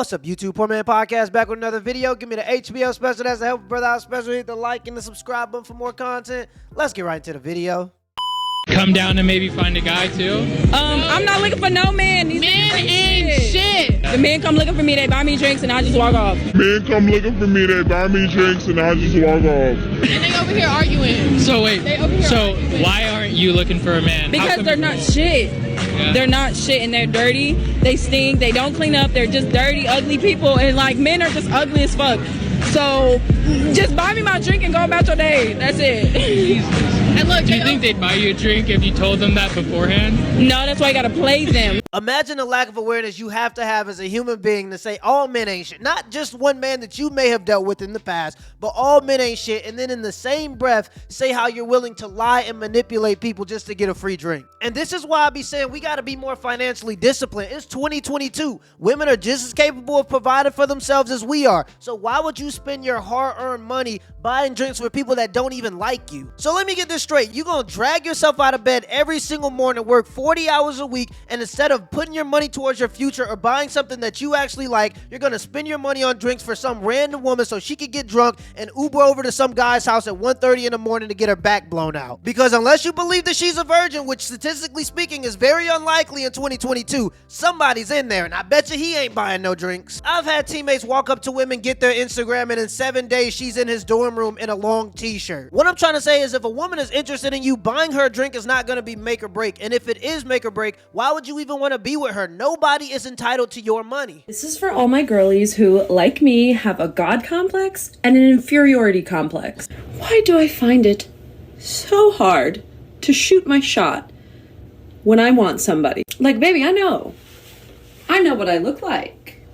What's up, YouTube? Poor.Mans.Podcast back with another video. Give me the HBO special. That's the Help a Brother Out special. Hit the like and the subscribe button for more content. Let's get right into the video. Come down and maybe find a guy too? I'm not looking for no man. These men ain't shit. The men come looking for me, they buy me drinks, and I just walk off. Men come looking for me, they buy me drinks, and I just walk off. And they over here arguing. So wait, why aren't you looking for a man? Because they're not shit. Yeah. They're not shit and they're dirty. They stink. They don't clean up. They're just dirty, ugly people. And like men are just ugly as fuck. So just buy me my drink and go about your day. That's it. And look, do you think they'd buy you a drink if you told them that beforehand? No, that's why you gotta play them. Imagine the lack of awareness you have to have as a human being to say all men ain't shit. Not just one man that you may have dealt with in the past, but all men ain't shit. And then in the same breath, say how you're willing to lie and manipulate people just to get a free drink. And this is why I be saying we gotta be more financially disciplined. It's 2022. Women are just as capable of providing for themselves as we are. So why would you spend your hard-earned money buying drinks for people that don't even like you? So let me get this straight. You're gonna drag yourself out of bed every single morning, work 40 hours a week, and instead of putting your money towards your future or buying something that you actually like, you're gonna spend your money on drinks for some random woman so she can get drunk and Uber over to some guy's house at 1:30 in the morning to get her back blown out. Because unless you believe that she's a virgin, which statistically speaking is very unlikely in 2022, somebody's in there, and I bet you he ain't buying no drinks. I've had teammates walk up to women, get their Instagram, and in 7 days she's in his dorm room in a long t-shirt. What I'm trying to say is if a woman is interested in you, buying her a drink is not going to be make or break. And if it is make or break, why would you even want to be with her? Nobody is entitled to your money. This is for all my girlies who, like me, have a God complex and an inferiority complex. Why do I find it so hard to shoot my shot when I want somebody? Like, baby, I know what I look like.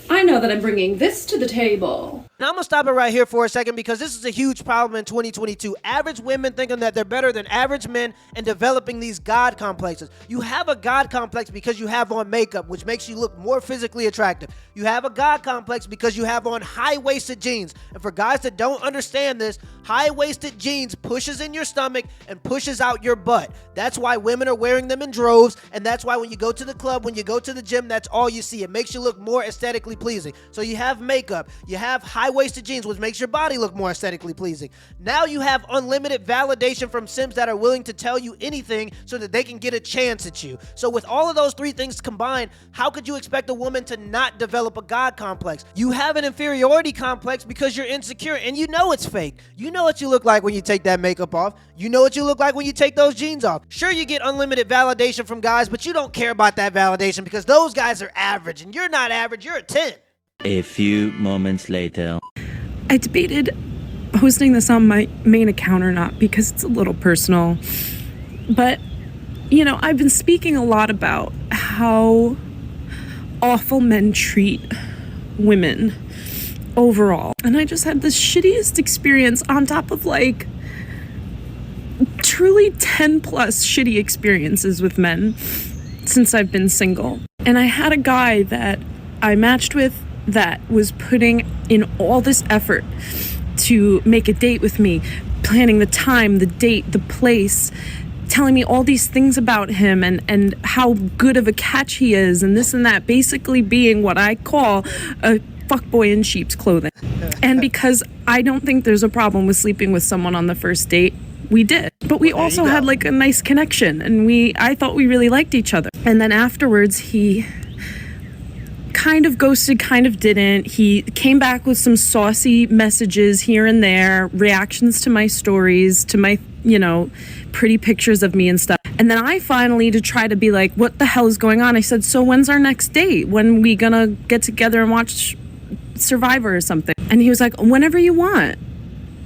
I know that I'm bringing this to the table. Now, I'm going to stop it right here for a second because this is a huge problem in 2022. Average women thinking that they're better than average men and developing these God complexes. You have a God complex because you have on makeup, which makes you look more physically attractive. You have a God complex because you have on high-waisted jeans. And for guys that don't understand this, high-waisted jeans pushes in your stomach and pushes out your butt. That's why women are wearing them in droves, and that's why when you go to the club, when you go to the gym, that's all you see. It makes you look more aesthetically pleasing. So you have makeup, you have high-waisted jeans, which makes your body look more aesthetically pleasing. Now you have unlimited validation from Sims that are willing to tell you anything so that they can get a chance at you. So with all of those three things combined, how could you expect a woman to not develop a God complex? You have an inferiority complex because you're insecure, and you know it's fake. You know what you look like when you take that makeup off. You know what you look like when you take those jeans off. Sure, you get unlimited validation from guys, but you don't care about that validation because those guys are average, and you're not average, you're a 10. A few moments later. I debated posting this on my main account or not because it's a little personal. But, you know, I've been speaking a lot about how awful men treat women overall. And I just had the shittiest experience on top of like truly 10 plus shitty experiences with men since I've been single. And I had a guy that I matched with that was putting in all this effort to make a date with me, planning the time, the date, the place, telling me all these things about him and how good of a catch he is and this and that, basically being what I call a fuckboy in sheep's clothing. And because I don't think there's a problem with sleeping with someone on the first date, we did. But we also had like a nice connection, and I thought we really liked each other. And then afterwards he kind of ghosted, kind of didn't. He came back with some saucy messages here and there, reactions to my stories, to my, you know, pretty pictures of me and stuff. And then I finally, to try to be like, what the hell is going on? I said, so when's our next date? When we gonna get together and watch Survivor or something? And he was like, whenever you want.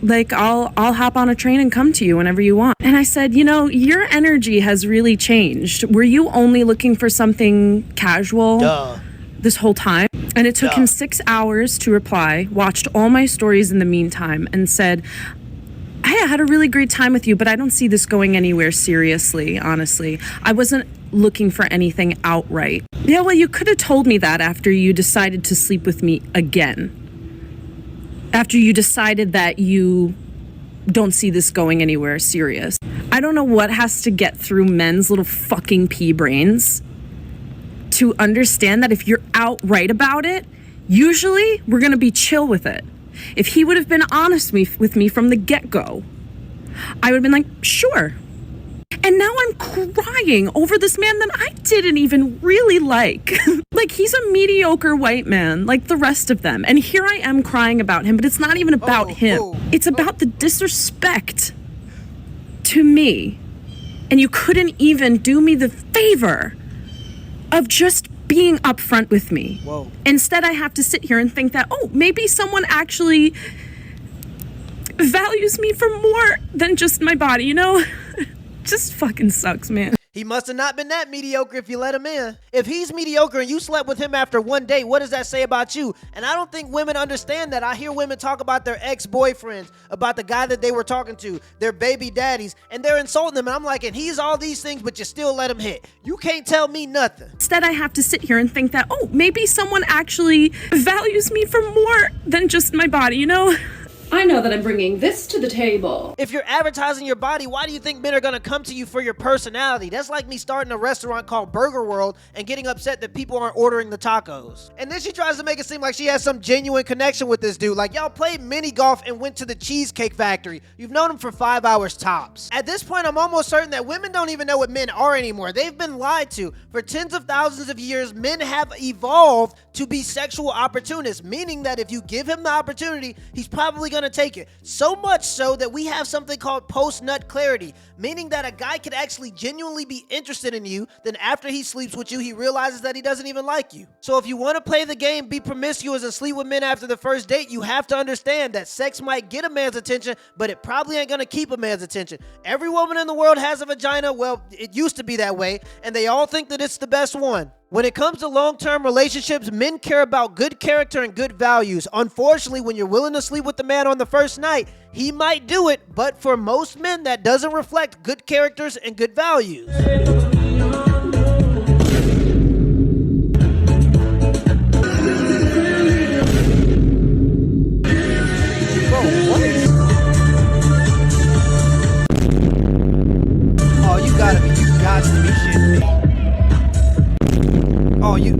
Like, I'll hop on a train and come to you whenever you want. And I said, you know, your energy has really changed. Were you only looking for something casual? Duh. This whole time? And it took him 6 hours to reply, watched all my stories in the meantime, and said, hey, I had a really great time with you, but I don't see this going anywhere seriously, honestly. I wasn't looking for anything outright. Yeah, well, you could have told me that after you decided to sleep with me again. After you decided that you don't see this going anywhere serious. I don't know what has to get through men's little fucking pea brains to understand that if you're outright about it, usually we're going to be chill with it. If he would have been honest with me from the get-go, I would have been like, sure. And now I'm crying over this man that I didn't even really like. Like, he's a mediocre white man like the rest of them. And here I am crying about him, but it's not even about him. It's about the disrespect to me. And you couldn't even do me the favor of just being upfront with me. Whoa. Instead, I have to sit here and think that, oh, maybe someone actually values me for more than just my body, you know? Just fucking sucks, man. He must have not been that mediocre if you let him in. If he's mediocre and you slept with him after one date, what does that say about you? And I don't think women understand that. I hear women talk about their ex-boyfriends, about the guy that they were talking to, their baby daddies, and they're insulting them. And I'm like, and he's all these things, but you still let him hit. You can't tell me nothing. Instead, I have to sit here and think that, oh, maybe someone actually values me for more than just my body, you know? I know that I'm bringing this to the table. If you're advertising your body, why do you think men are going to come to you for your personality? That's like me starting a restaurant called Burger World and getting upset that people aren't ordering the tacos. And then she tries to make it seem like she has some genuine connection with this dude. Like, y'all played mini golf and went to the Cheesecake Factory. You've known him for 5 hours tops. At this point, I'm almost certain that women don't even know what men are anymore. They've been lied to. For tens of thousands of years, men have evolved to be sexual opportunists, meaning that if you give him the opportunity, he's probably going to take it. So much so that we have something called post-nut clarity, meaning that a guy could actually genuinely be interested in you, then after he sleeps with you, he realizes that he doesn't even like you. So if you want to play the game, be promiscuous and sleep with men after the first date, you have to understand that sex might get a man's attention, but it probably ain't going to keep a man's attention. Every woman in the world has a vagina. Well, it used to be that way, and they all think that it's the best one. When it comes to long-term relationships, men care about good character and good values. Unfortunately, when you're willing to sleep with the man on the first night, he might do it, but for most men, that doesn't reflect good characters and good values. Bro, what? Oh, you got to be shitting me. Oh, you.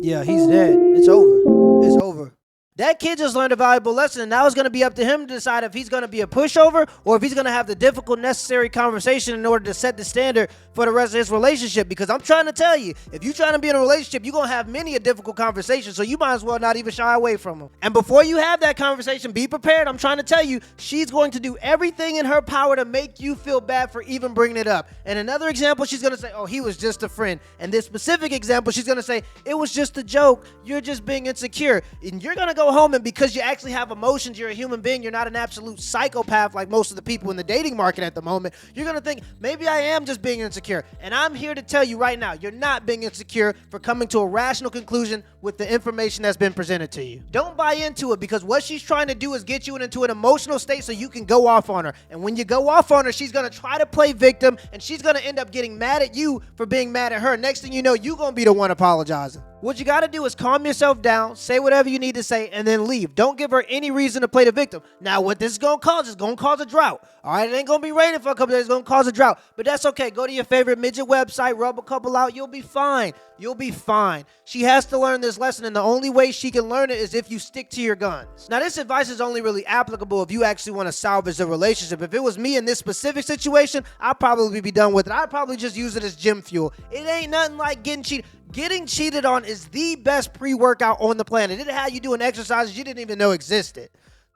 Yeah, he's dead. It's over. It's over. That kid just learned a valuable lesson, and now it's going to be up to him to decide if he's going to be a pushover or if he's going to have the difficult, necessary conversation in order to set the standard for the rest of his relationship. Because I'm trying to tell you, if you're trying to be in a relationship, you're going to have many a difficult conversation, so you might as well not even shy away from them. And before you have that conversation, be prepared. I'm trying to tell you, she's going to do everything in her power to make you feel bad for even bringing it up. And another example, she's going to say, oh, he was just a friend. And this specific example, she's going to say, it was just a joke. You're just being insecure. And you're going to go home, and because you actually have emotions, you're a human being, you're not an absolute psychopath like most of the people in the dating market at the moment. You're going to think, maybe I am just being insecure. And I'm here to tell you right now, you're not being insecure for coming to a rational conclusion with the information that's been presented to you. Don't buy into it, because what she's trying to do is get you into an emotional state so you can go off on her. And when you go off on her, she's going to try to play victim, and she's going to end up getting mad at you for being mad at her. Next thing you know, you're going to be the one apologizing. What you got to do is calm yourself down, say whatever you need to say, and then leave. Don't give her any reason to play the victim. Now, what this is going to cause is going to cause a drought. All right, it ain't going to be raining for a couple days. It's going to cause a drought. But that's okay. Go to your favorite midget website, rub a couple out. You'll be fine. You'll be fine. She has to learn this lesson, and the only way she can learn it is if you stick to your guns. Now, this advice is only really applicable if you actually want to salvage the relationship. If it was me in this specific situation, I'd probably be done with it. I'd probably just use it as gym fuel. It ain't nothing like getting cheated. Getting cheated on is the best pre-workout on the planet. It had you doing exercises you didn't even know existed.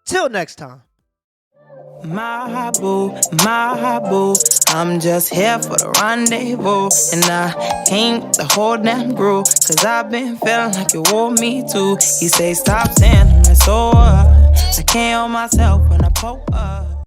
Till next time. My boo, I'm just here for the rendezvous. And I came the whole damn crew, cause I've been feeling like you want me to. You say stop saying I'm so I can't hold myself when I pull up.